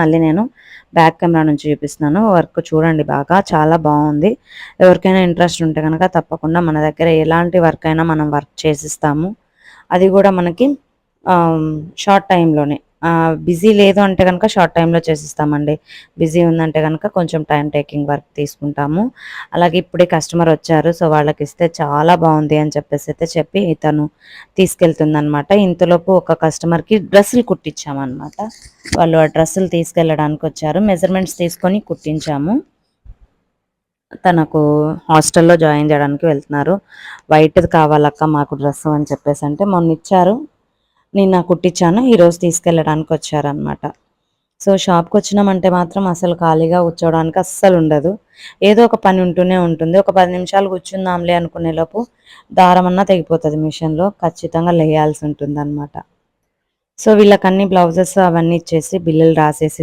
మళ్ళీ నేను back camera నుంచి చూపిస్తున్నాను. వర్క్ చూడండి, బాగా చాలా బాగుంది. ఎవరికైనా ఇంట్రెస్ట్ ఉంటే కనుక తప్పకుండా మన దగ్గర ఎలాంటి వర్క్ అయినా మనం వర్క్ చేసిస్తాము. అది కూడా మనకి షార్ట్ టైంలోనే. బిజీ లేదు అంటే కనుక షార్ట్ టైంలో చేసిస్తామండి. బిజీ ఉందంటే కనుక కొంచెం టైం టేకింగ్ వర్క్ తీసుకుంటాము. అలాగే ఇప్పుడే కస్టమర్ వచ్చారు. సో వాళ్ళకి ఇస్తే చాలా బాగుంది అని చెప్పేసి అయితే చెప్పి తను తీసుకెళ్తుందనమాట. ఇంతలోపు ఒక కస్టమర్కి డ్రెస్సులు కుట్టించామన్నమాట. వాళ్ళు ఆ డ్రెస్సులు తీసుకెళ్ళడానికి వచ్చారు. మెజర్మెంట్స్ తీసుకొని కుట్టించాము. తనకు హాస్టల్లో జాయిన్ చేయడానికి వెళ్తున్నారు. వైట్ది కావాలక్క మాకు డ్రెస్ అని చెప్పేసి అంటే మొన్న ఇచ్చారు, నిన్న కుట్టించాను, ఈరోజు తీసుకెళ్ళడానికి వచ్చారనమాట. సో షాప్కి వచ్చినామంటే మాత్రం అసలు ఖాళీగా కూర్చోవడానికి అస్సలు ఉండదు. ఏదో ఒక పని ఉంటూనే ఉంటుంది. ఒక 10 నిమిషాలు కూర్చుందాంలే అనుకునే లోపు దారం అన్నా తెగిపోతుంది మిషన్లో, ఖచ్చితంగా లేయాల్సి ఉంటుంది అనమాట. సో వీళ్ళకన్నీ బ్లౌజెస్ అవన్నీ ఇచ్చేసి బిల్లులు రాసేసి